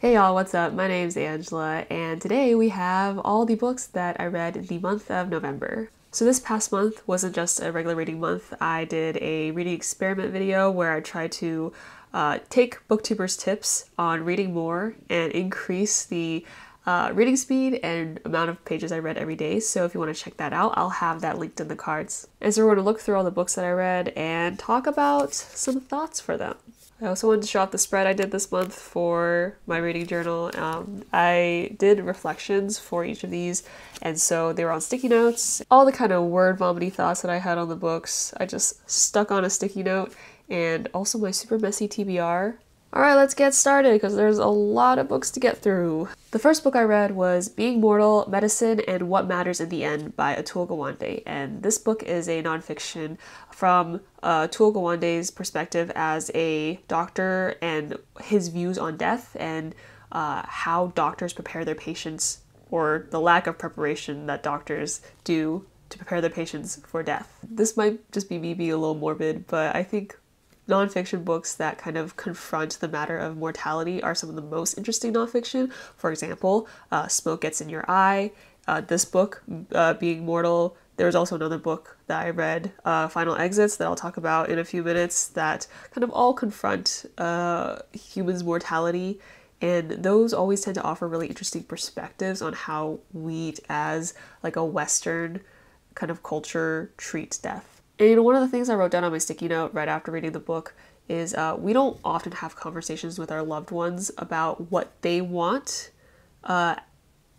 Hey y'all, what's up? My name's Angela, and today we have all the books that I read in the month of November. So this past month wasn't just a regular reading month. I did a reading experiment video where I tried to take booktubers' tips on reading more and increase the reading speed and amount of pages I read every day. So if you want to check that out, I'll have that linked in the cards. And so we're going to look through all the books that I read and talk about some thoughts for them. I also wanted to show off the spread I did this month for my reading journal. I did reflections for each of these, and so they were on sticky notes. All the kind of word vomity thoughts that I had on the books, I just stuck on a sticky note, and also my super messy TBR. Alright, let's get started because there's a lot of books to get through. The first book I read was Being Mortal, Medicine, and What Matters in the End by Atul Gawande, and this book is a nonfiction from Atul Gawande's perspective as a doctor and his views on death and how doctors prepare their patients, or the lack of preparation that doctors do to prepare their patients for death. This might just be me being a little morbid, but I think nonfiction books that kind of confront the matter of mortality are some of the most interesting nonfiction. For example, Smoke Gets in Your Eye. This book, Being Mortal. There's also another book that I read, Final Exits, that I'll talk about in a few minutes, that kind of all confront humans' mortality. And those always tend to offer really interesting perspectives on how we, as like a Western kind of culture, treat death. And one of the things I wrote down on my sticky note right after reading the book is we don't often have conversations with our loved ones about what they want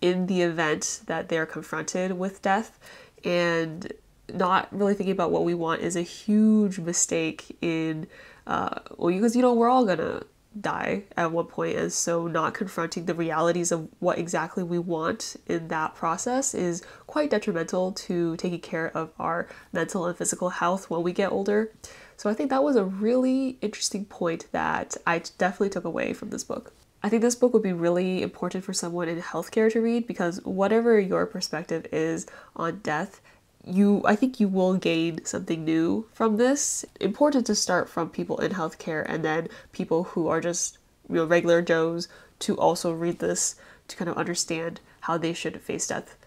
in the event that they're confronted with death, and not really thinking about what we want is a huge mistake in, because we're all gonna die at one point, and so not confronting the realities of what exactly we want in that process is quite detrimental to taking care of our mental and physical health when we get older. So I think that was a really interesting point that I definitely took away from this book. I think this book would be really important for someone in healthcare to read, because whatever your perspective is on death, I think you will gain something new from this. Important to start from people in healthcare and then people who are just regular Joes to also read this to kind of understand how they should face death.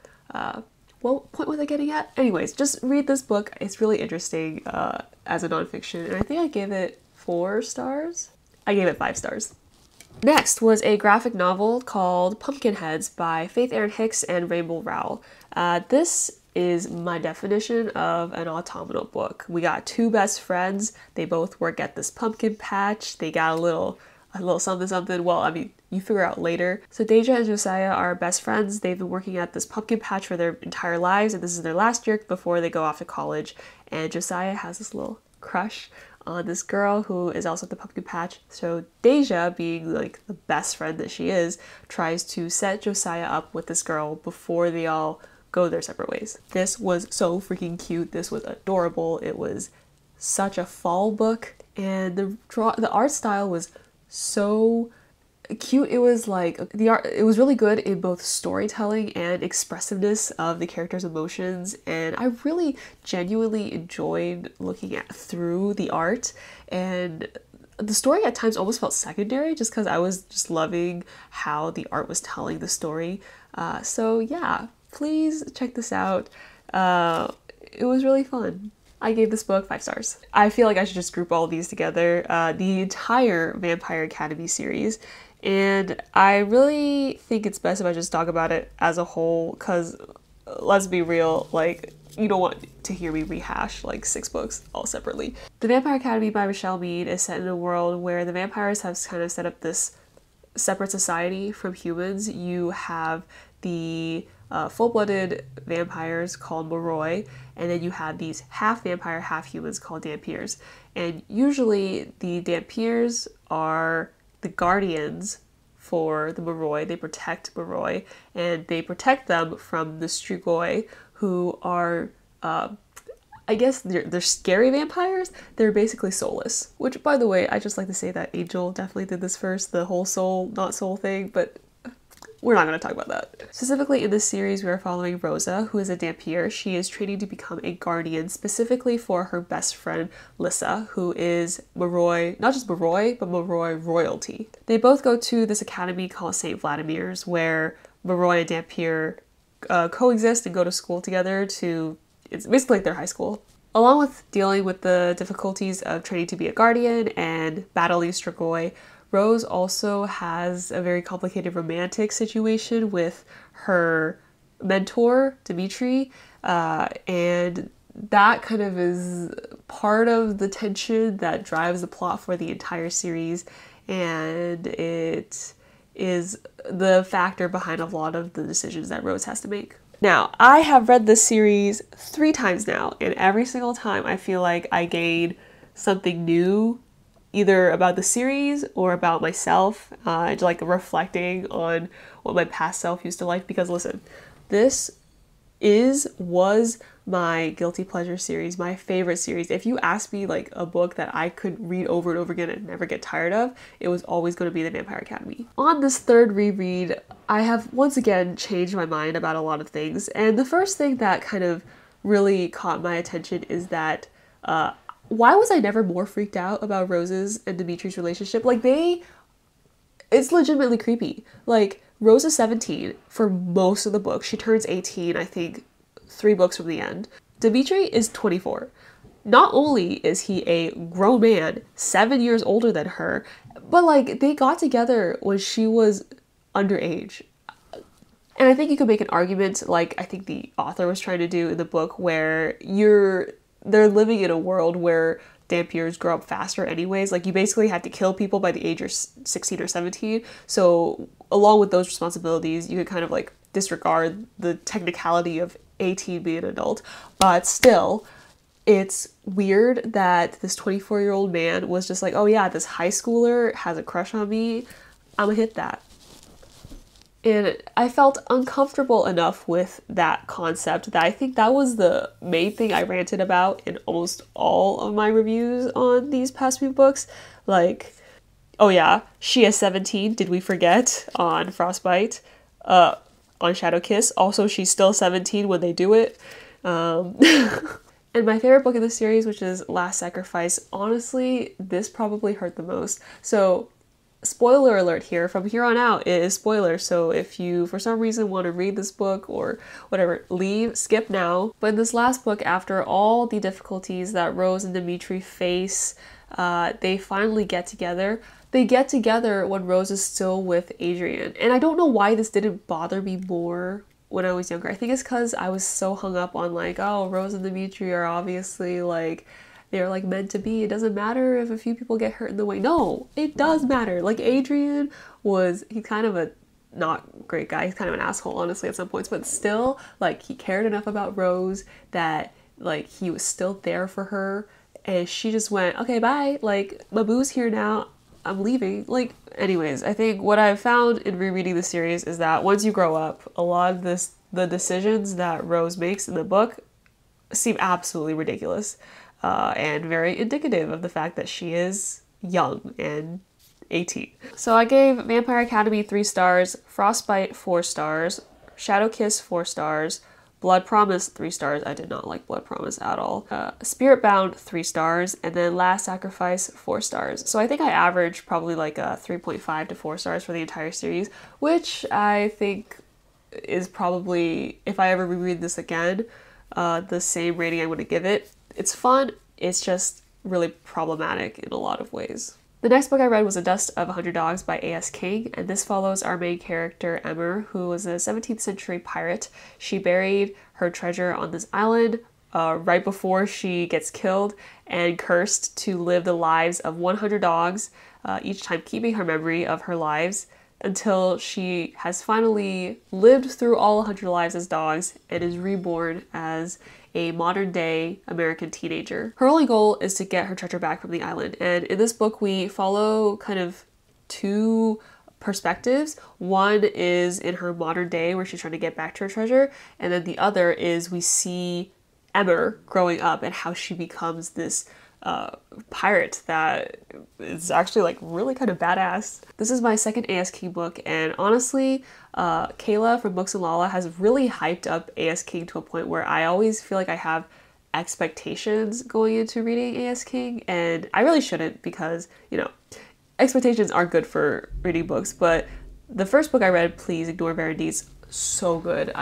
What point was I getting at? Anyways, just read this book. It's really interesting as a nonfiction, and I think I gave it 4 stars. I gave it 5 stars. Next was a graphic novel called Pumpkinheads by Faith Erin Hicks and Rainbow Rowell. This is my definition of an autumnal book. We got 2 best friends. They both work at this pumpkin patch. They got a little something something. Well, I mean, you figure out later. So Deja and Josiah are best friends. They've been working at this pumpkin patch for their entire lives, and this is their last year before they go off to college. And Josiah has this little crush on this girl who is also at the pumpkin patch. So Deja, being like the best friend that she is, tries to set Josiah up with this girl before they all go their separate ways. This was so freaking cute. This was adorable. It was such a fall book, and the art style was so cute. It was like it was really good in both storytelling and expressiveness of the characters' emotions, and I really genuinely enjoyed looking through the art, and the story at times almost felt secondary just because I was just loving how the art was telling the story. So yeah, please check this out. It was really fun. I gave this book 5 stars. I feel like I should just group all these together, the entire Vampire Academy series, and I really think it's best if I just talk about it as a whole, because let's be real, like, you don't want to hear me rehash like 6 books all separately. The Vampire Academy by Michelle Mead is set in a world where the vampires have kind of set up this separate society from humans. You have the full-blooded vampires called Moroi, and then you have these half-vampire, half-humans called Dhampirs. And usually the Dhampirs are the guardians for the Moroi. They protect Moroi, and they protect them from the Strigoi, who are, I guess they're scary vampires. They're basically soulless, which, by the way, I just like to say that Angel definitely did this first, the whole soul, not soul thing, but we're not going to talk about that. Specifically in this series, we are following Rosa, who is a Dampier. She is training to become a guardian, specifically for her best friend, Lissa, who is Moroi, not just Moroi, but Moroi royalty. They both go to this academy called St. Vladimir's, where Moroi and Dampier coexist and go to school together it's basically like their high school. Along with dealing with the difficulties of training to be a guardian and battling Strigoi, Rose also has a very complicated romantic situation with her mentor, Dimitri, and that kind of is part of the tension that drives the plot for the entire series, and it is the factor behind a lot of the decisions that Rose has to make. Now, I have read this series 3 times now, and every single time I feel like I gain something new, either about the series or about myself, like reflecting on what my past self used to like. Because listen, this was my guilty pleasure series, my favorite series. If you ask me like a book that I could read over and over again and never get tired of, it was always going to be The Vampire Academy. On this 3rd reread, I have once again changed my mind about a lot of things, and the first thing that kind of really caught my attention is that why was I never more freaked out about Rose's and Dimitri's relationship? Like, it's legitimately creepy. Like, Rose is 17 for most of the book. She turns 18, I think, 3 books from the end. Dimitri is 24. Not only is he a grown man, 7 years older than her, but like, they got together when she was underage. And I think you could make an argument, like I think the author was trying to do in the book, where they're living in a world where Dampiers grow up faster anyways. Like, you basically had to kill people by the age of 16 or 17. So along with those responsibilities, you could kind of like disregard the technicality of 18 being an adult. But still, it's weird that this 24-year-old man was just like, oh yeah, this high schooler has a crush on me, I'm gonna hit that. And I felt uncomfortable enough with that concept that I think that was the main thing I ranted about in almost all of my reviews on these past few books. Like, oh yeah, she is 17, did we forget, on Frostbite, on Shadow Kiss. Also, she's still 17 when they do it. And my favorite book in the series, which is Last Sacrifice, honestly, this probably hurt the most. So, spoiler alert here, from here on out it is spoilers, so if you for some reason want to read this book or whatever, skip now. But in this last book, after all the difficulties that Rose and Dimitri face, they finally get together. They get together when Rose is still with Adrian, and I don't know why this didn't bother me more when I was younger. I think it's because I was so hung up on like, oh, Rose and Dimitri are obviously like, they're like meant to be. It doesn't matter if a few people get hurt in the way. No, it does matter. Like, Adrian he's kind of a not great guy. He's kind of an asshole, honestly, at some points, but still, like, he cared enough about Rose that like he was still there for her, and she just went, okay, bye. Like, my boo's here now, I'm leaving. Like, anyways, I think what I've found in rereading the series is that once you grow up, a lot of the decisions that Rose makes in the book seem absolutely ridiculous. And very indicative of the fact that she is young and 18. So I gave Vampire Academy 3 stars, Frostbite 4 stars, Shadow Kiss 4 stars, Blood Promise 3 stars. I did not like Blood Promise at all. Spirit Bound 3 stars, and then Last Sacrifice 4 stars. So I think I averaged probably like a 3.5 to 4 stars for the entire series, which I think is probably, if I ever reread this again, the same rating I'm going to give it. It's fun, it's just really problematic in a lot of ways. The next book I read was A Dust of 100 Dogs by A.S. King, and this follows our main character, Emmer, who was a 17th century pirate. She buried her treasure on this island right before she gets killed, and cursed to live the lives of 100 dogs, each time keeping her memory of her lives, until she has finally lived through all 100 lives as dogs and is reborn as a modern-day American teenager. Her only goal is to get her treasure back from the island, and in this book we follow kind of 2 perspectives. One is in her modern day where she's trying to get back to her treasure, and then the other is we see Emmer growing up and how she becomes this pirate that is actually like really kind of badass. This is my second A.S. King book, and honestly, Kayla from Books and Lala has really hyped up A.S. King to a point where I always feel like I have expectations going into reading A.S. King, and I really shouldn't, because, you know, expectations aren't good for reading books. But the first book I read, Please Ignore Verity's, so good.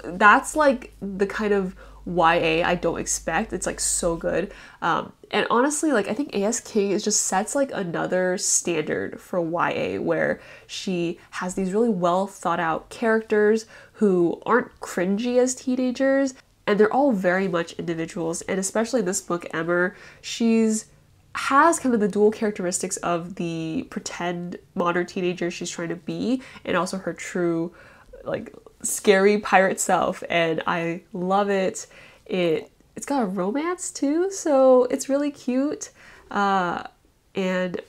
That's like the kind of YA I don't expect. It's like so good. And honestly, like I think A.S. King just sets like another standard for YA, where she has these really well thought out characters who aren't cringy as teenagers, and they're all very much individuals. And especially in this book, Emmer, has kind of the dual characteristics of the pretend modern teenager she's trying to be, and also her true like scary pirate self, and I love it. It's got a romance too, so it's really cute, and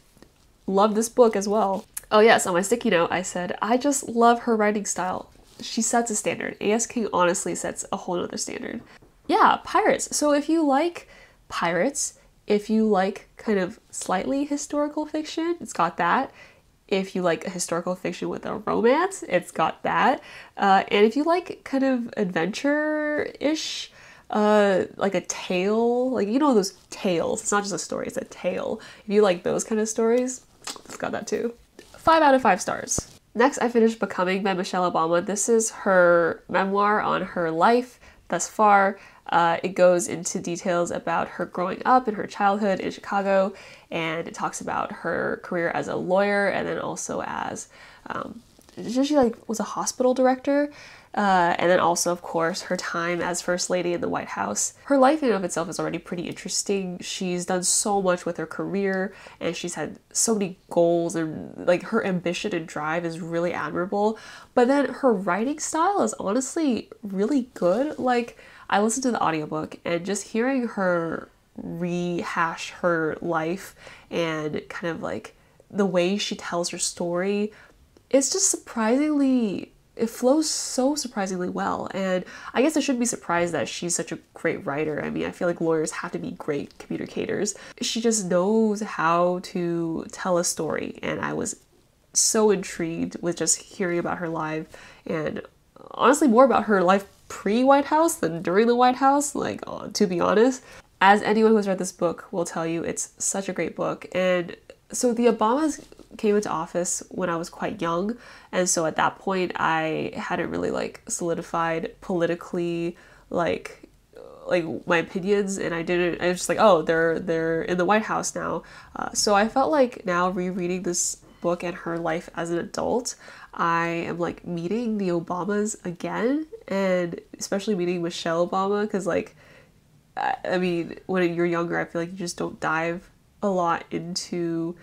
love this book as well. Oh yes, on my sticky note I said I just love her writing style. She sets a standard. A.S. King honestly sets a whole other standard. Yeah, pirates. So if you like pirates, if you like kind of slightly historical fiction, it's got that. If you like a historical fiction with a romance, it's got that. And if you like kind of adventure-ish, like a tale, like, you know, those tales, it's not just a story, it's a tale. If you like those kind of stories, it's got that too. 5 out of 5 stars. Next, I finished Becoming by Michelle Obama. This is her memoir on her life thus far. It goes into details about her growing up and her childhood in Chicago, and it talks about her career as a lawyer, and then also as she like was a hospital director, and then also of course her time as First Lady in the White House. Her life in and of itself is already pretty interesting. She's done so much with her career, and she's had so many goals, and like her ambition and drive is really admirable. But then her writing style is honestly really good. Like, I listened to the audiobook, and just hearing her rehash her life and kind of like the way she tells her story, it's just surprisingly, it flows so surprisingly well. And I guess I shouldn't be surprised that she's such a great writer. I mean, I feel like lawyers have to be great communicators. She just knows how to tell a story, and I was so intrigued with just hearing about her life, and honestly more about her life pre-White House than during the White House, like, to be honest. As anyone who's read this book will tell you, it's such a great book. And so the Obamas came into office when I was quite young, and so at that point I hadn't really like solidified politically like my opinions, and I was just like, oh, they're in the White House now. So I felt like now rereading this book and her life as an adult, I am like meeting the Obamas again, and especially meeting Michelle Obama, because like, I mean, when you're younger, I feel like you just don't dive a lot into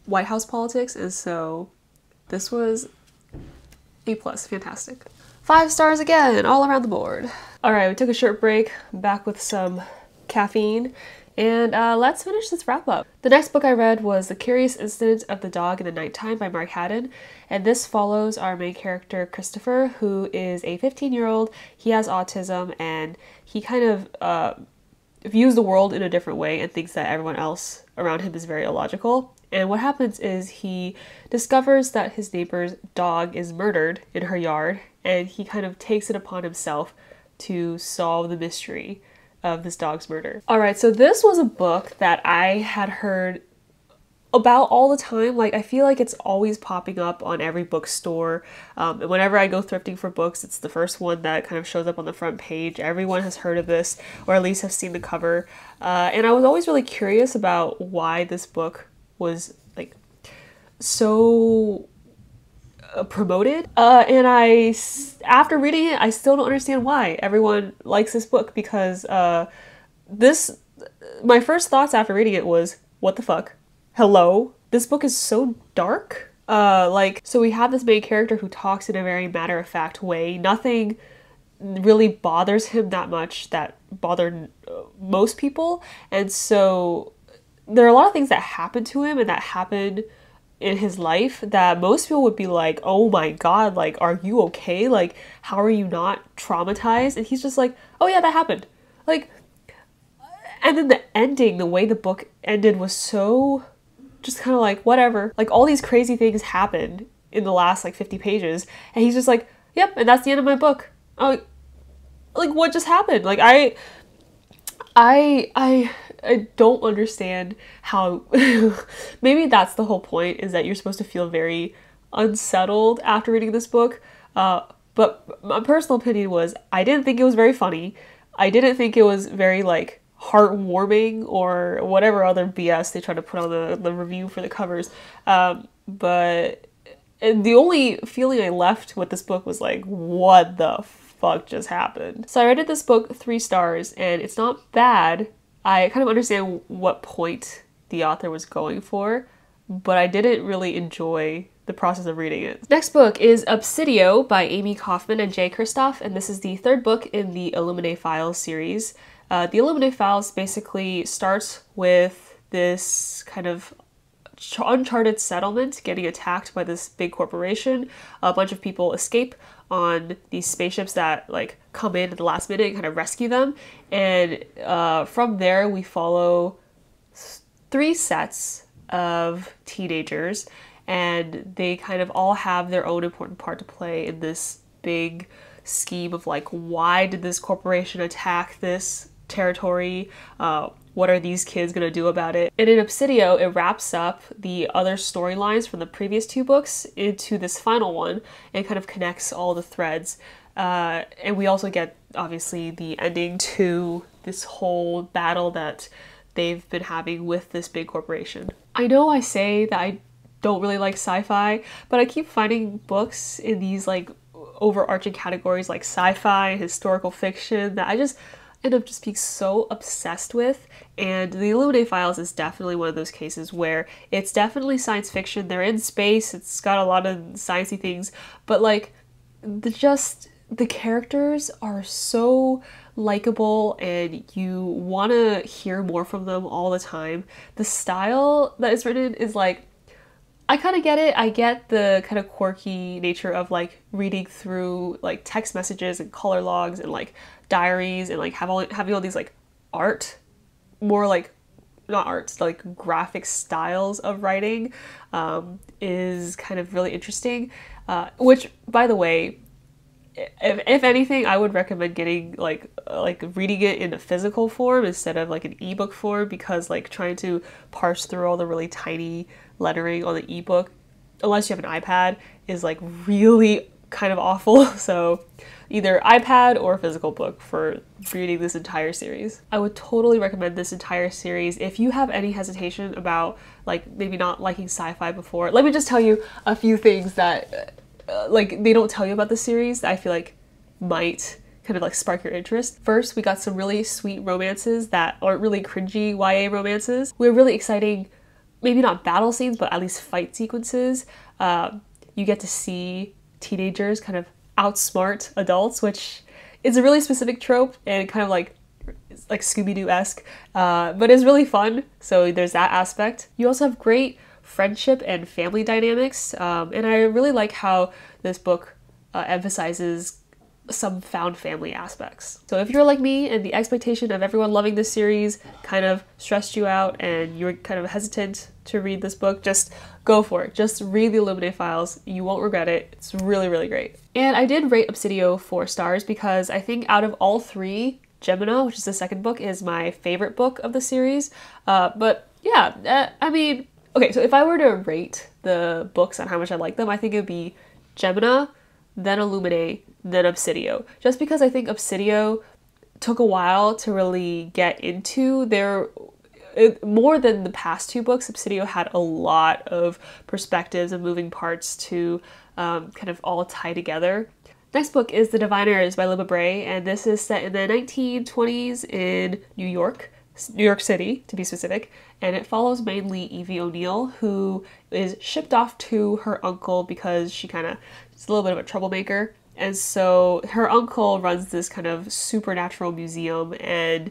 White House politics, and so this was A+, fantastic. 5 stars again, all around the board. All right, we took a short break, back with some caffeine, and let's finish this wrap up. The next book I read was The Curious Incident of the Dog in the Nighttime by Mark Haddon, and this follows our main character, Christopher, who is a 15-year-old. He has autism, and he kind of views the world in a different way and thinks that everyone else around him is very illogical. And what happens is he discovers that his neighbor's dog is murdered in her yard, and he kind of takes it upon himself to solve the mystery of this dog's murder. Alright, so this was a book that I had heard about all the time. Like, I feel like it's always popping up on every bookstore. And whenever I go thrifting for books, it's the first one that kind of shows up on the front page. Everyone has heard of this, or at least have seen the cover. And I was always really curious about why this book was like so promoted. And after reading it, I still don't understand why everyone likes this book, because my first thoughts after reading it was, what the fuck? Hello? This book is so dark. So we have this main character who talks in a very matter-of-fact way. Nothing really bothers him that much that bothered most people. And so there are a lot of things that happen to him and that happen in his life that most people would be like, oh my god, like, are you okay? Like, how are you not traumatized? And he's just like, oh yeah, that happened. Like, And then the ending, the way the book ended was so just kind of like, whatever. Like, all these crazy things happened in the last like 50 pages. And he's just like, yep, and that's the end of my book. Oh, like, what just happened? Like, I don't understand how maybe that's the whole point, is that you're supposed to feel very unsettled after reading this book. But my personal opinion was, I didn't think it was very funny. I didn't think it was very like heartwarming or whatever other BS they try to put on the review for the covers. But the only feeling I left with this book was like, what the fuck just happened? So I rated this book 3 stars, and it's not bad. I kind of understand what point the author was going for, but I didn't really enjoy the process of reading it. Next book is Obsidio by Amy Kaufman and Jay Kristoff, and this is the 3rd book in the Illuminae Files series. The Illuminae Files basically starts with this kind of uncharted settlement getting attacked by this big corporation. A bunch of people escape on these spaceships that like come in at the last minute and kind of rescue them. And from there we follow 3 sets of teenagers, and they kind of all have their own important part to play in this big scheme of like, why did this corporation attack this territory? What are these kids gonna do about it? And in Obsidio, it wraps up the other storylines from the previous 2 books into this final one and kind of connects all the threads. And we also get, obviously, the ending to this whole battle that they've been having with this big corporation. I know I say that I don't really like sci-fi, but I keep finding books in these like overarching categories like sci-fi and historical fiction that I just end up just being so obsessed with. And the Illuminae Files is definitely one of those cases where it's definitely science fiction. They're in space, it's got a lot of sciencey things, but like the characters are so likable and you want to hear more from them all the time. The style that is written is like, I kind of get it. I get the kind of quirky nature of like reading through like text messages and color logs and like diaries and like having all these like art, more like not art, like graphic styles of writing is kind of really interesting. Which, by the way, if anything, I would recommend getting like reading it in a physical form instead of like an ebook form, because like trying to parse through all the really tiny lettering on the ebook, unless you have an iPad, is like really kind of awful. So either iPad or physical book for reading this entire series. I would totally recommend this entire series. If you have any hesitation about like maybe not liking sci-fi before, let me just tell you a few things that like they don't tell you about the series that I feel like might kind of like spark your interest. First, we got some really sweet romances that aren't really cringy YA romances. We have really exciting, maybe not battle scenes, but at least fight sequences. You get to see teenagers kind of outsmart adults, which is a really specific trope and kind of like Scooby-Doo-esque, but it's really fun. So there's that aspect. You also have great friendship and family dynamics, and I really like how this book emphasizes some found family aspects. So if you're like me and the expectation of everyone loving this series kind of stressed you out and you're kind of hesitant to read this book, just go for it. Just read the Illuminae Files. You won't regret it. It's really, really great. And I did rate Obsidio 4 stars because I think out of all 3, Gemina, which is the 2nd book, is my favorite book of the series. But yeah, I mean, okay, so if I were to rate the books on how much I like them, I think it would be Gemina, then Illuminae, then Obsidio. Just because I think Obsidio took a while to really get into. More than the past 2 books, Obsidio had a lot of perspectives and moving parts to kind of all tie together. Next book is The Diviners by Libba Bray, and this is set in the 1920s in New York City to be specific, and it follows mainly Evie O'Neill, who is shipped off to her uncle because she kind of is a little bit of a troublemaker. And so her uncle runs this kind of supernatural museum, and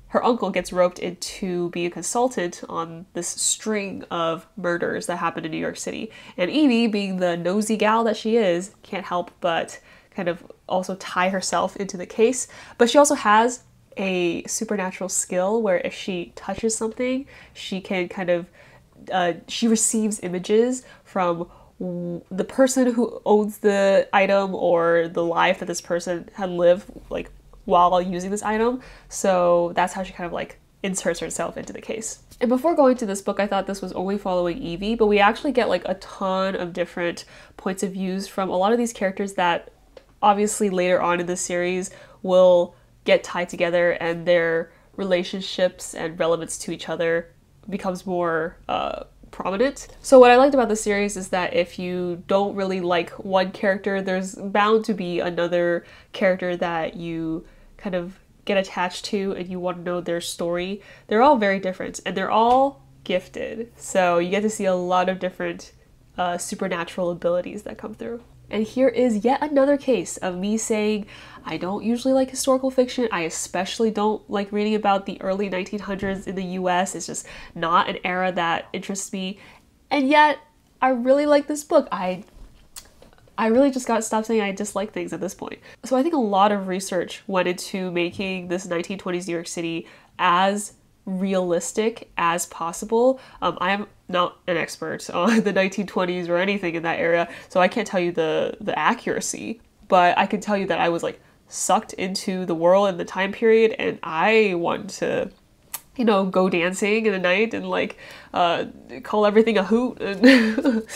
her uncle gets roped into being a consultant on this string of murders that happen in New York City. And Evie, being the nosy gal that she is, can't help but kind of also tie herself into the case. But she also has a supernatural skill where if she touches something, she can kind of she receives images from the person who owns the item or the life that this person had lived like while using this item. So that's how she kind of like inserts herself into the case. And before going to this book, I thought this was only following Evie, but we actually get like a ton of different points of views from a lot of these characters that obviously later on in the series will get tied together and their relationships and relevance to each other becomes more prominent. So what I liked about the series is that if you don't really like one character, there's bound to be another character that you kind of get attached to and you want to know their story. They're all very different and they're all gifted. So you get to see a lot of different supernatural abilities that come through. And here is yet another case of me saying I don't usually like historical fiction. I especially don't like reading about the early 1900s in the US. It's just not an era that interests me. And yet I really like this book. I really just got to stop saying I dislike things at this point. So I think a lot of research went into making this 1920s New York City as realistic as possible. I am not an expert on the 1920s or anything in that era, so I can't tell you the accuracy, but I can tell you that I was like sucked into the world and the time period, and I want to, you know, go dancing in the night and like call everything a hoot, and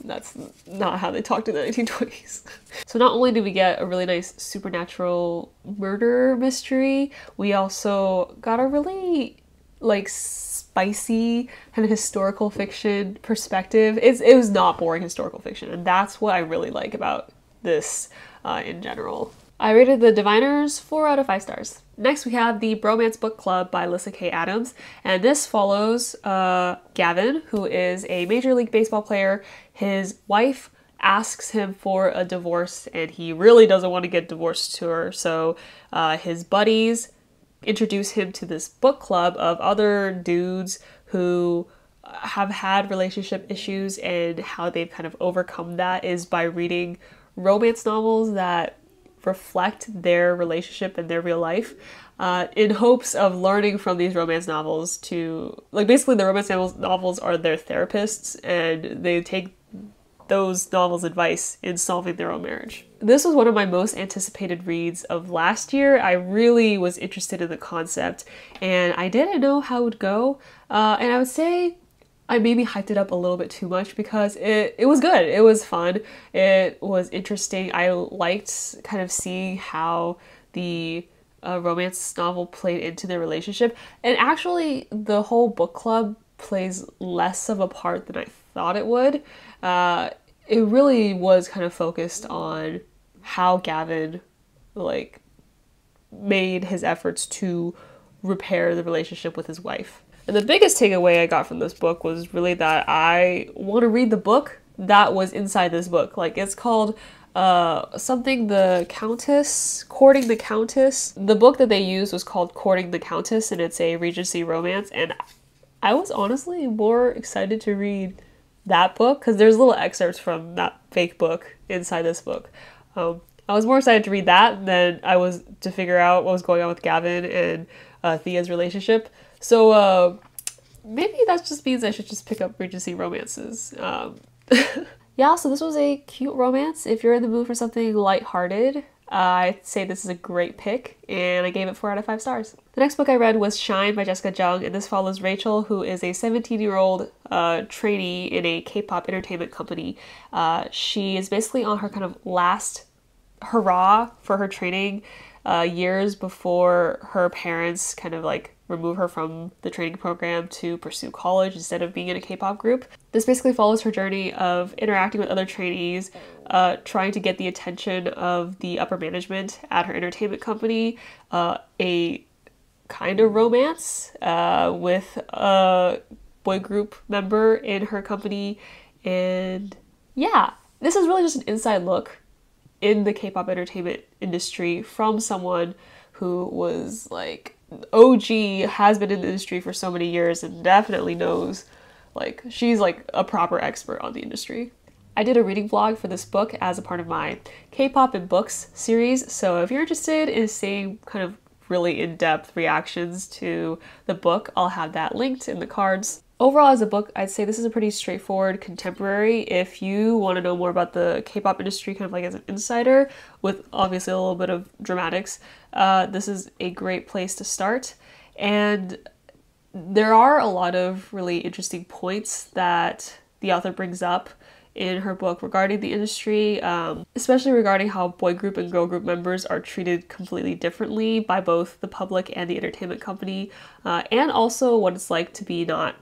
that's not how they talked in the 1920s. So not only do we get a really nice supernatural murder mystery, we also got a really like spicy kind of historical fiction perspective. It was not boring historical fiction, and that's what I really like about this in general. I rated The Diviners 4 out of 5 stars. Next we have the Bromance Book Club by Alyssa K. Adams, and this follows Gavin, who is a Major League Baseball player. His wife asks him for a divorce and he really doesn't want to get divorced to her, so his buddies introduce him to this book club of other dudes who have had relationship issues, and how they've kind of overcome that is by reading romance novels that reflect their relationship and their real life, in hopes of learning from these romance novels to, like, basically the romance novels are their therapists and they take those novels' advice in solving their own marriage. This was one of my most anticipated reads of last year. I really was interested in the concept and I didn't know how it would go, and I would say I maybe hyped it up a little bit too much because it was good. It was fun. It was interesting. I liked kind of seeing how the romance novel played into their relationship, and actually the whole book club plays less of a part than I thought it would. It really was kind of focused on how Gavin like made his efforts to repair the relationship with his wife. And the biggest takeaway I got from this book was really that I want to read the book that was inside this book. Like, it's called something the Countess, Courting the Countess. The book that they used was called Courting the Countess, and it's a Regency romance, and I was honestly more excited to read that book because there's little excerpts from that fake book inside this book. I was more excited to read that than I was to figure out what was going on with Gavin and Thea's relationship. So maybe that just means I should just pick up Regency romances. Yeah, so this was a cute romance. If you're in the mood for something lighthearted, I'd say this is a great pick, and I gave it 4 out of 5 stars. The next book I read was Shine by Jessica Jung, and this follows Rachel, who is a 17-year-old trainee in a K-pop entertainment company. She is basically on her kind of last hurrah for her training years before her parents kind of like remove her from the training program to pursue college instead of being in a K-pop group. This basically follows her journey of interacting with other trainees, trying to get the attention of the upper management at her entertainment company, a kind of romance with a boy group member in her company, and yeah, this is really just an inside look in the K-pop entertainment industry from someone who was like OG, has been in the industry for so many years and definitely knows, like, she's like a proper expert on the industry. I did a reading vlog for this book as a part of my K-pop and books series, so if you're interested in seeing kind of really in-depth reactions to the book. I'll have that linked in the cards. Overall, as a book, I'd say this is a pretty straightforward contemporary. If you want to know more about the K-pop industry, kind of like as an insider, with obviously a little bit of dramatics, this is a great place to start. And there are a lot of really interesting points that the author brings up in her book regarding the industry, especially regarding how boy group and girl group members are treated completely differently by both the public and the entertainment company, and also what it's like to be not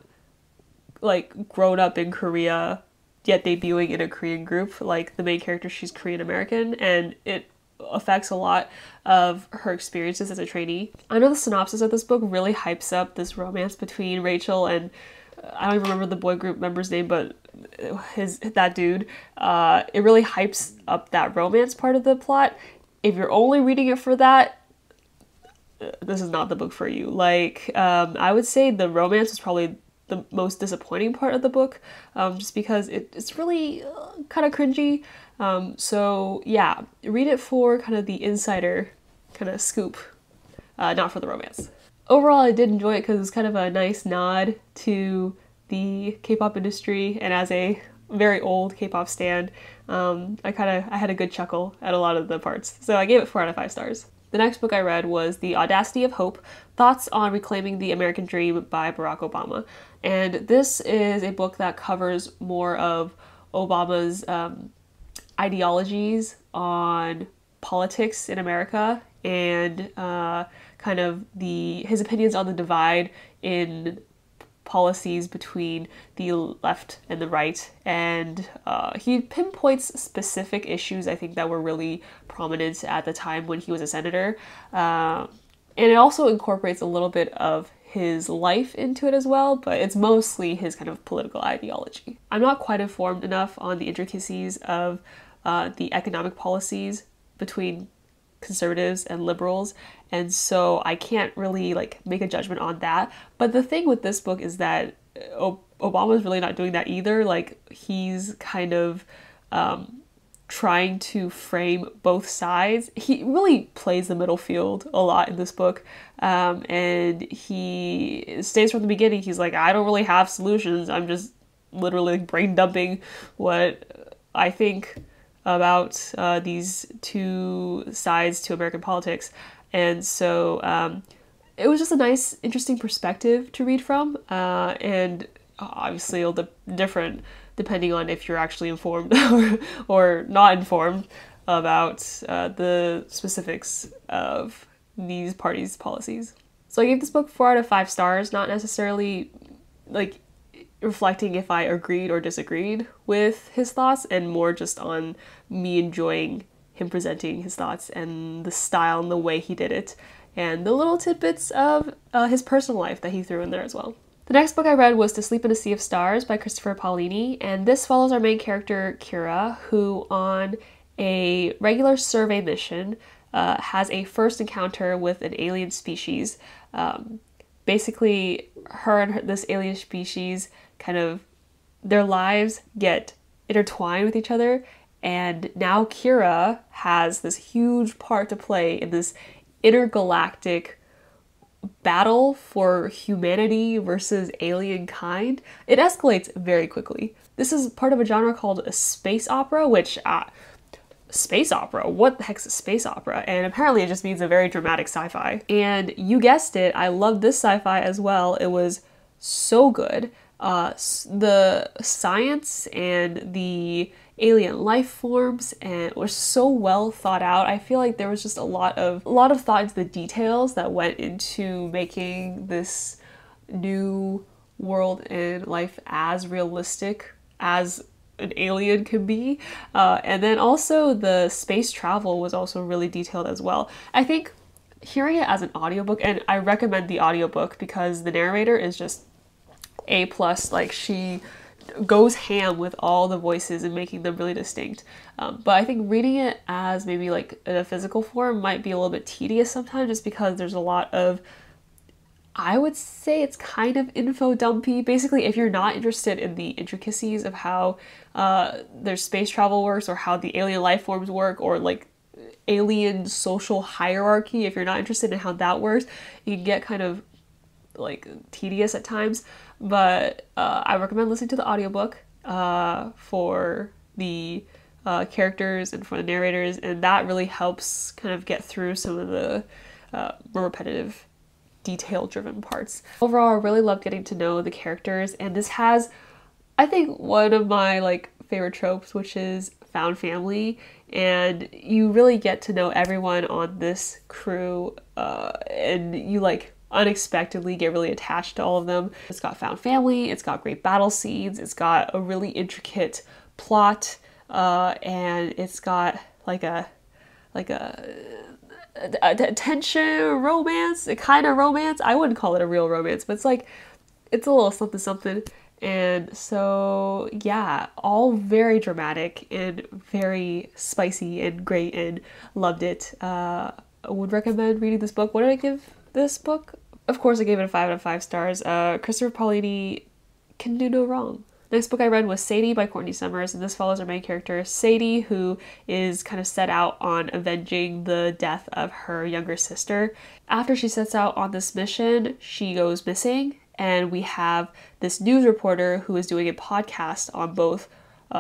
like grown up in Korea yet debuting in a Korean group. Like the main character, she's Korean American, and it affects a lot of her experiences as a trainee. I know the synopsis of this book really hypes up this romance between Rachel and I don't even remember the boy group member's name, but that dude. It really hypes up that romance part of the plot. If you're only reading it for that, this is not the book for you. Like, I would say the romance is probably the most disappointing part of the book, just because it's really kind of cringy. So yeah, read it for kind of the insider kind of scoop, not for the romance. Overall, I did enjoy it because it's kind of a nice nod to the K-pop industry, and as a very old K-pop stan, I had a good chuckle at a lot of the parts. So I gave it 4 out of 5 stars. The next book I read was The Audacity of Hope, Thoughts on Reclaiming the American Dream by Barack Obama. And this is a book that covers more of Obama's ideologies on politics in America and kind of his opinions on the divide in policies between the left and the right, and he pinpoints specific issues I think that were really prominent at the time when he was a senator, and it also incorporates a little bit of his life into it as well, but it's mostly his kind of political ideology. I'm not quite informed enough on the intricacies of the economic policies between conservatives and liberals, and so I can't really like make a judgment on that. But the thing with this book is that Obama's really not doing that either. Like, he's kind of trying to frame both sides. He really plays the middle field a lot in this book, and he states from the beginning, he's like, I don't really have solutions, I'm just literally like brain dumping what I think about these two sides to American politics. And so it was just a nice, interesting perspective to read from, and obviously it'll be different depending on if you're actually informed or not informed about the specifics of these parties' policies. So I gave this book 4 out of 5 stars, not necessarily like reflecting if I agreed or disagreed with his thoughts, and more just on me enjoying him presenting his thoughts and the style and the way he did it, and the little tidbits of his personal life that he threw in there as well. The next book I read was To Sleep in a Sea of Stars by Christopher Paolini, and this follows our main character, Kira, who on a regular survey mission has a first encounter with an alien species. Basically, her and this alien species kind of, their lives get intertwined with each other, and now Kira has this huge part to play in this intergalactic battle for humanity versus alien kind. It escalates very quickly. This is part of a genre called a space opera, which space opera? What the heck's a space opera? And apparently it just means a very dramatic sci-fi. And you guessed it, I love this sci-fi as well. It was so good. The science and the alien life forms and were so well thought out. I feel like there was just a lot of thought into the details that went into making this new world and life as realistic as an alien could be. And then also the space travel was also really detailed as well. I think hearing it as an audiobook, and I recommend the audiobook because the narrator is just A+, like she goes ham with all the voices and making them really distinct. But I think reading it as maybe like in a physical form might be a little bit tedious sometimes, just because there's a lot of, I would say it's kind of info dumpy. Basically, if you're not interested in the intricacies of how their space travel works or how the alien life forms work, or like alien social hierarchy. If you're not interested in how that works, it can get kind of like tedious at times. But I recommend listening to the audiobook for the characters and for the narrators, and that really helps kind of get through some of the more repetitive, detail-driven parts. Overall, I really loved getting to know the characters, and this has, I think, one of my like favorite tropes, which is found family, and you really get to know everyone on this crew, and you like unexpectedly get really attached to all of them. It's got found family, it's got great battle scenes, it's got a really intricate plot, and it's got like a tension romance, a kind of romance. I wouldn't call it a real romance, but it's like, it's a little something something. And so yeah, all very dramatic and very spicy and great, and loved it. I would recommend reading this book. What did I give this book? Of course, I gave it a 5 out of 5 stars. Christopher Paolini can do no wrong. Next book I read was Sadie by Courtney Summers, and this follows our main character, Sadie, who is kind of set out on avenging the death of her younger sister. After she sets out on this mission, she goes missing, and we have this news reporter who is doing a podcast on both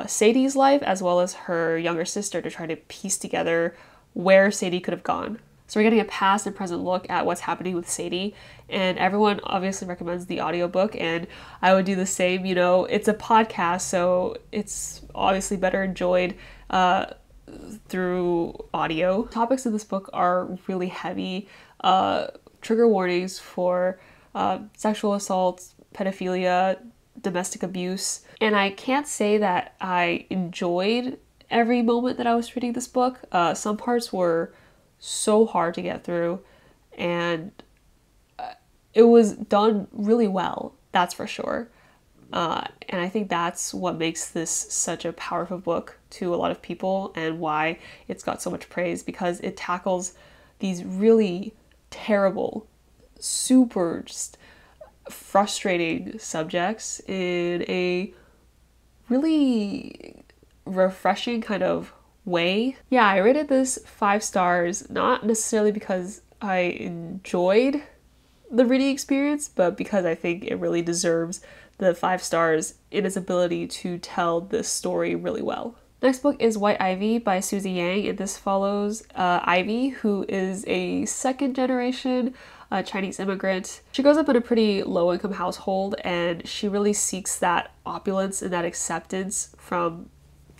Sadie's life as well as her younger sister to try to piece together where Sadie could have gone. So we're getting a past and present look at what's happening with Sadie, and everyone obviously recommends the audiobook, and I would do the same. You know, it's a podcast, so it's obviously better enjoyed through audio. Topics in this book are really heavy. Trigger warnings for sexual assault, pedophilia, domestic abuse, and I can't say that I enjoyed every moment that I was reading this book. Some parts were so hard to get through, and it was done really well, that's for sure. And I think that's what makes this such a powerful book to a lot of people, and why it's got so much praise, because it tackles these really terrible, super just frustrating subjects in a really refreshing kind of way. Yeah, I rated this 5 stars, not necessarily because I enjoyed the reading experience, but because I think it really deserves the 5 stars in its ability to tell this story really well. Next book is White Ivy by Susie Yang, and this follows Ivy, who is a second generation Chinese immigrant. She grows up in a pretty low income household, and she really seeks that opulence and that acceptance from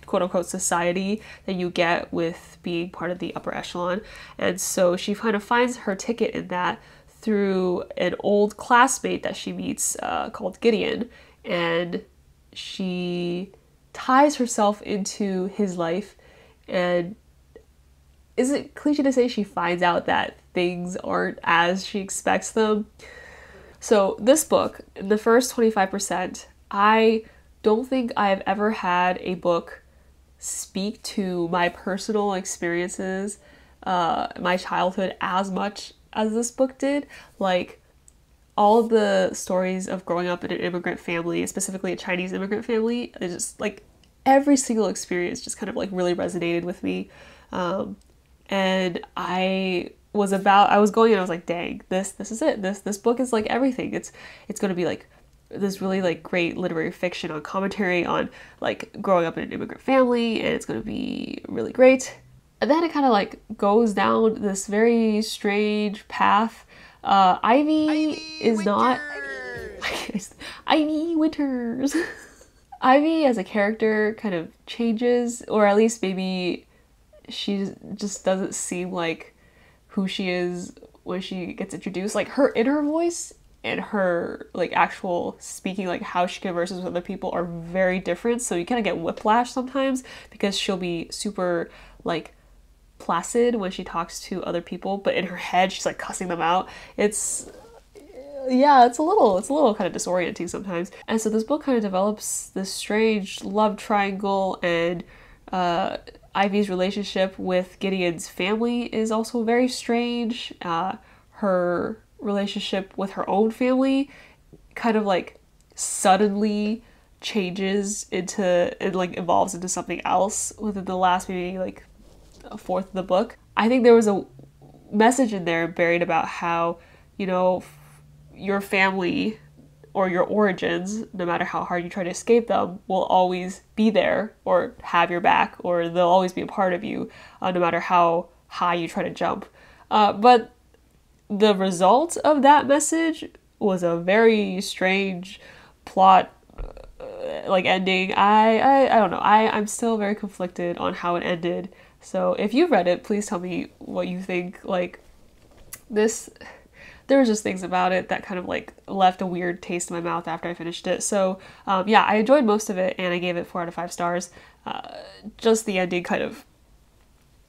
quote-unquote society that you get with being part of the upper echelon. And so she kind of finds her ticket in that through an old classmate that she meets called Gideon, and she ties herself into his life. And is it cliche to say she finds out that things aren't as she expects them? So this book, in the first 25%, I don't think I've ever had a book speak to my personal experiences, my childhood, as much as this book did. Like, all the stories of growing up in an immigrant family, specifically a Chinese immigrant family, it's just like every single experience just kind of like really resonated with me. And I was going and I was like, dang, this is it. This book is like everything. It's going to be like this really like great literary fiction on commentary on like growing up in an immigrant family, and it's going to be really great. And then it kind of like goes down this very strange path. Ivy is Winters. Not Ivy Winters. Ivy as a character kind of changes, or at least maybe she just doesn't seem like who she is when she gets introduced. Like, her inner voice and her like actual speaking, like how she converses with other people, are very different. So you kind of get whiplash sometimes, because she'll be super like placid when she talks to other people, but in her head she's like cussing them out. It's a little kind of disorienting sometimes. And so this book kind of develops this strange love triangle, and Ivy's relationship with Gideon's family is also very strange. Her relationship with her own family kind of like suddenly changes into and like evolves into something else within the last maybe like a fourth of the book. I think there was a message in there buried about how, you know, your family or your origins, no matter how hard you try to escape them, will always be there or have your back, or they'll always be a part of you, no matter how high you try to jump. But the result of that message was a very strange plot, like ending. I don't know. I'm still very conflicted on how it ended. So if you've read it, please tell me what you think. Like this, there was just things about it that kind of like left a weird taste in my mouth after I finished it. So yeah, I enjoyed most of it and I gave it 4 out of 5 stars. Just the ending kind of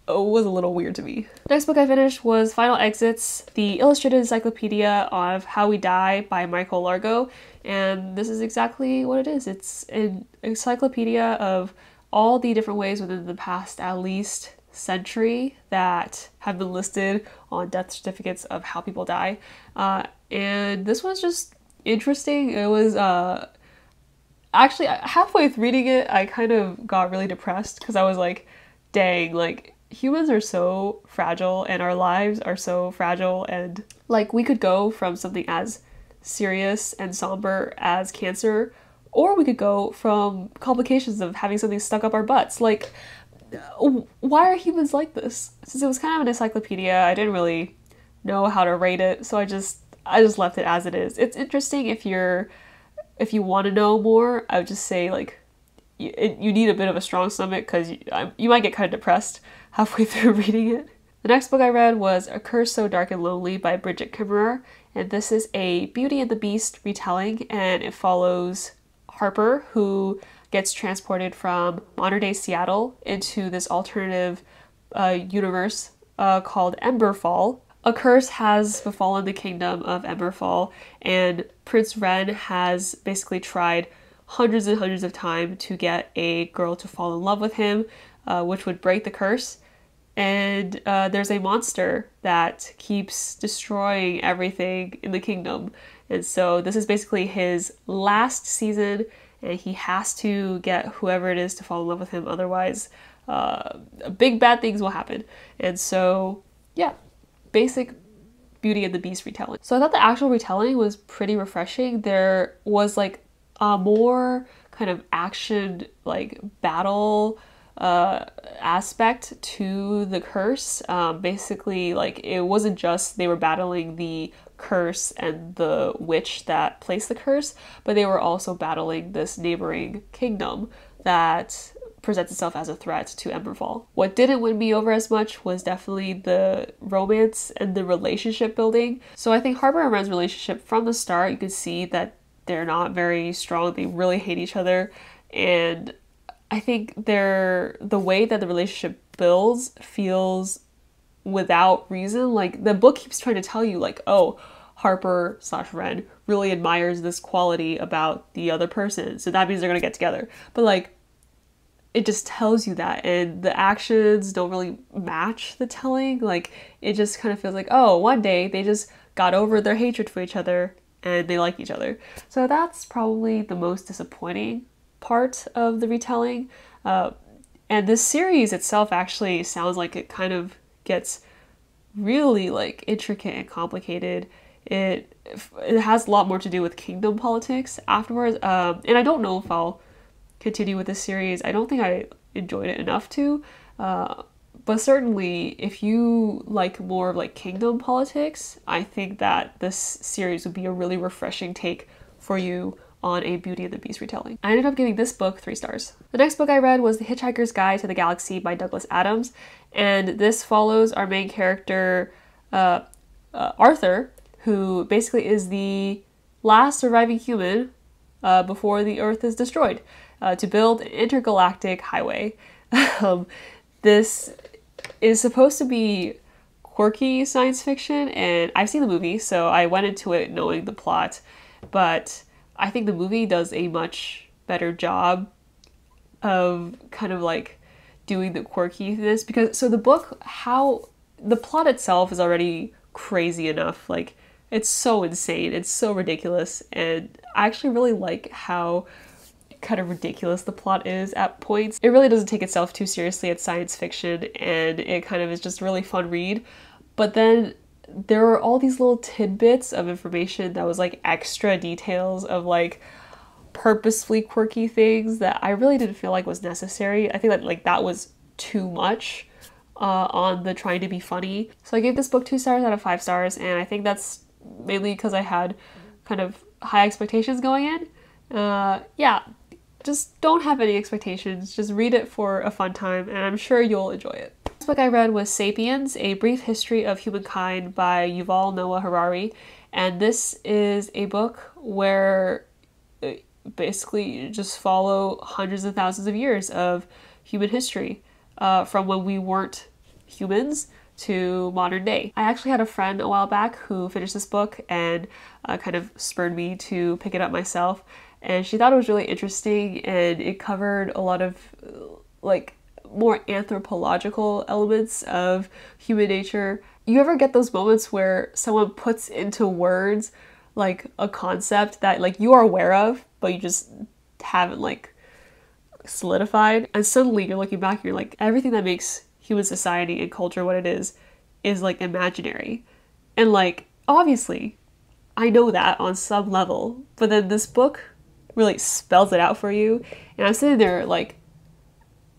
was a little weird to me. Next book I finished was Final Exits, the Illustrated Encyclopedia of How We Die by Michael Largo. And this is exactly what it is. It's an encyclopedia of all the different ways within the past at least century that have been listed on death certificates of how people die. And this was just interesting. It was actually halfway through reading it, I kind of got really depressed because I was like, dang, like humans are so fragile and our lives are so fragile, and like we could go from something as serious and somber as cancer, or we could go from complications of having something stuck up our butts. Like, why are humans like this? Since it was kind of an encyclopedia, I didn't really know how to rate it, so I just left it as it is. It's interesting if you want to know more. I would just say like you need a bit of a strong stomach because you might get kind of depressed halfway through reading it. The next book I read was A Curse So Dark and Lonely by Bridget Kimmerer, and this is a Beauty and the Beast retelling, and it follows Harper, who gets transported from modern-day Seattle into this alternative universe called Emberfall. A curse has befallen the kingdom of Emberfall, and Prince Ren has basically tried hundreds and hundreds of times to get a girl to fall in love with him, which would break the curse. And there's a monster that keeps destroying everything in the kingdom. And so this is basically his last season, and he has to get whoever it is to fall in love with him. Otherwise, big bad things will happen. And so, yeah, basic Beauty and the Beast retelling. So I thought the actual retelling was pretty refreshing. There was like a more kind of action, like battle aspect to the curse. Basically, like it wasn't just they were battling the curse and the witch that placed the curse, but they were also battling this neighboring kingdom that presents itself as a threat to Emberfall. What didn't win me over as much was definitely the romance and the relationship building. So I think Harper and Ren's relationship from the start, you could see that they're not very strong. They really hate each other, and I think the way that the relationship builds feels without reason. Like the book keeps trying to tell you like, oh, Harper/Ren really admires this quality about the other person, so that means they're gonna get together. But like, it just tells you that, and the actions don't really match the telling. Like it just kind of feels like, oh, one day they just got over their hatred for each other and they like each other. So that's probably the most disappointing part of the retelling. And this series itself actually sounds like it kind of gets really like intricate and complicated. It has a lot more to do with kingdom politics afterwards. And I don't know if I'll continue with this series. I don't think I enjoyed it enough to. But certainly if you like more of like kingdom politics, I think that this series would be a really refreshing take for you on a Beauty and the Beast retelling. I ended up giving this book 3 stars. The next book I read was The Hitchhiker's Guide to the Galaxy by Douglas Adams, and this follows our main character, Arthur, who basically is the last surviving human before the Earth is destroyed, to build an intergalactic highway. This is supposed to be quirky science fiction, and I've seen the movie, so I went into it knowing the plot, but I think the movie does a much better job of kind of like doing the quirkiness, because so the book, how the plot itself is already crazy enough, like it's so insane, it's so ridiculous, and I actually really like how kind of ridiculous the plot is at points. It really doesn't take itself too seriously. It's science fiction, and it kind of is just a really fun read. But then there were all these little tidbits of information that was like extra details of like purposefully quirky things that I really didn't feel like was necessary. I think that like that was too much on the trying to be funny. So I gave this book 2 stars out of 5 stars, and I think that's mainly because I had kind of high expectations going in. Yeah, just don't have any expectations. Just read it for a fun time, and I'm sure you'll enjoy it. The next book I read was Sapiens, A Brief History of Humankind by Yuval Noah Harari. And this is a book where basically you just follow hundreds of thousands of years of human history, from when we weren't humans to modern day. I actually had a friend a while back who finished this book and kind of spurred me to pick it up myself. And she thought it was really interesting, and it covered a lot of like more anthropological elements of human nature. You ever get those moments where someone puts into words like a concept that like you are aware of, but you just haven't like solidified, and suddenly you're looking back and you're like, everything that makes human society and culture what it is like imaginary. And like, obviously, I know that on some level, but then this book really spells it out for you, and I'm sitting there like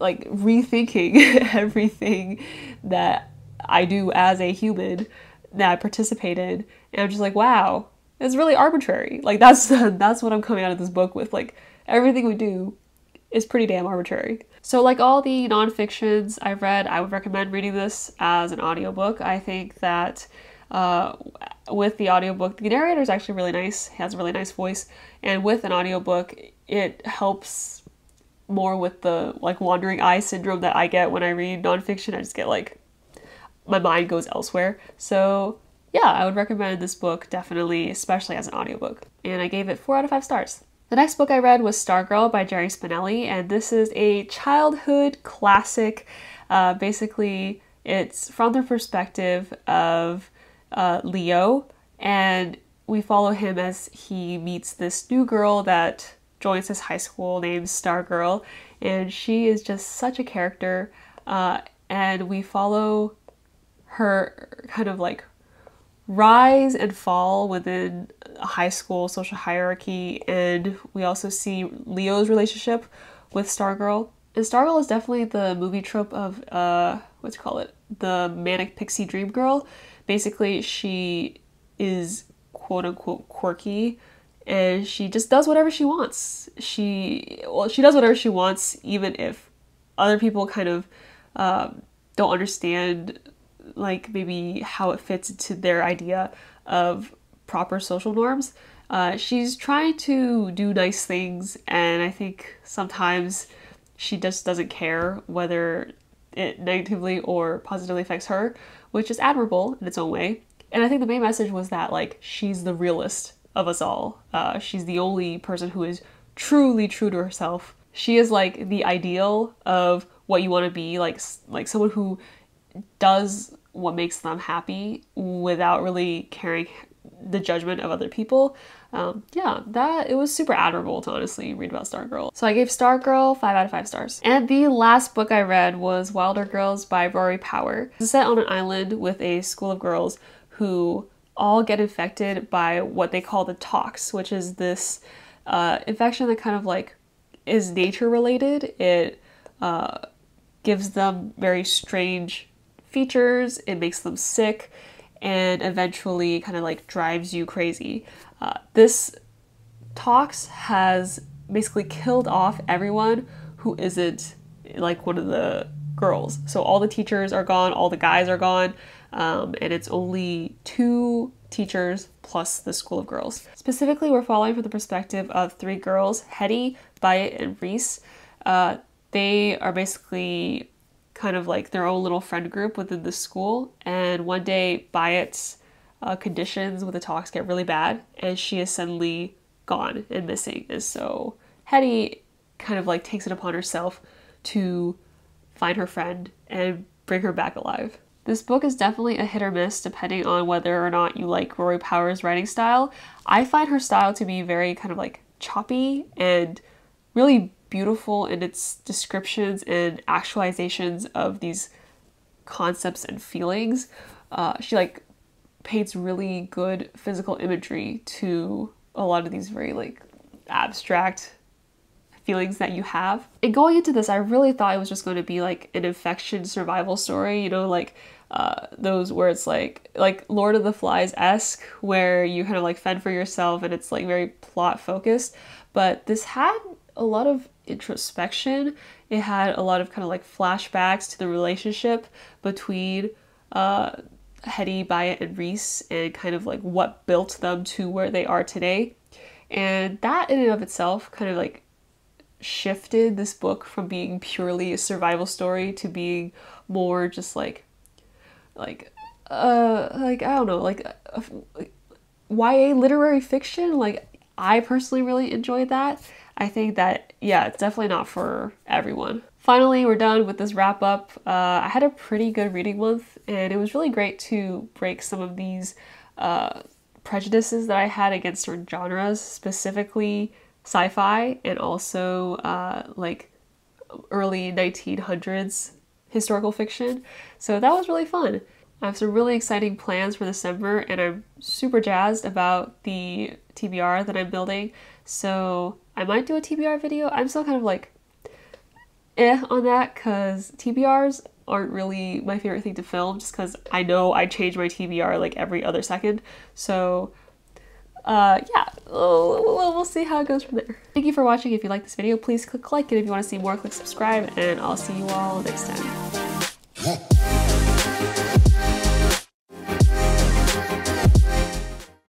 rethinking everything that I do as a human that I participate in, and I'm just like, wow, it's really arbitrary. Like that's what I'm coming out of this book with. Like everything we do is pretty damn arbitrary. So like all the nonfictions I've read, I would recommend reading this as an audiobook. I think that with the audiobook, the narrator is actually really nice, he has a really nice voice, and with an audiobook, it helps more with the like wandering eye syndrome that I get when I read nonfiction. I just get like, my mind goes elsewhere. So yeah, I would recommend this book definitely, especially as an audiobook. And I gave it 4 out of 5 stars. The next book I read was Stargirl by Jerry Spinelli, and this is a childhood classic. Basically, it's from the perspective of Leo, and we follow him as he meets this new girl that joins his high school named Stargirl, and she is just such a character, and we follow her kind of like rise and fall within a high school social hierarchy, and we also see Leo's relationship with Stargirl. And Stargirl is definitely the movie trope of what's it called, the manic pixie dream girl. Basically, she is quote unquote quirky, and she just does whatever she wants. She does whatever she wants, even if other people kind of don't understand like maybe how it fits into their idea of proper social norms. She's trying to do nice things, and I think sometimes she just doesn't care whether it negatively or positively affects her, which is admirable in its own way. And I think the main message was that like she's the realest of us all. She's the only person who is truly true to herself. She is like the ideal of what you want to be, like someone who does what makes them happy without really caring the judgment of other people. Yeah, it was super admirable to honestly read about Stargirl. So I gave Stargirl 5 out of 5 stars. And the last book I read was Wilder Girls by Rory Power. It's set on an island with a school of girls who all get infected by what they call the tox, which is this infection that kind of like is nature related. It gives them very strange features, it makes them sick, and eventually kind of like drives you crazy. This tox has basically killed off everyone who isn't like one of the girls. So all the teachers are gone, all the guys are gone, and it's only 2 teachers plus the school of girls. Specifically, we're following from the perspective of 3 girls, Hetty, Byatt, and Reese. They are basically kind of like their own little friend group within the school, and one day Byatt's conditions with the tox get really bad, and she is suddenly gone and missing. And so Hetty kind of like takes it upon herself to find her friend and bring her back alive. This book is definitely a hit or miss depending on whether or not you like Rory Power's writing style. I find her style to be very kind of like choppy and really beautiful in its descriptions and actualizations of these concepts and feelings. She like paints really good physical imagery to a lot of these very like abstract feelings that you have. And going into this, I really thought it was just going to be like an infection survival story, you know, like those where it's like Lord of the Flies-esque, where you kind of like fend for yourself and it's like very plot focused. But this had a lot of introspection. It had a lot of kind of like flashbacks to the relationship between Hetty, Byatt, and Reese, and kind of like what built them to where they are today. And that in and of itself kind of like shifted this book from being purely a survival story to being more just like I don't know, like YA literary fiction. Like I personally really enjoyed that. I think that, yeah, it's definitely not for everyone. Finally, we're done with this wrap up. I had a pretty good reading month, and it was really great to break some of these prejudices that I had against certain genres, specifically sci-fi and also like early 1900s historical fiction. So that was really fun. I have some really exciting plans for December, and I'm super jazzed about the TBR that I'm building. So I might do a TBR video. I'm still kind of like on that because TBRs aren't really my favorite thing to film, just because I know I change my TBR like every other second. So yeah, we'll see how it goes from there. Thank you for watching. If you like this video, please click like, and if you want to see more, click subscribe, and I'll see you all next time.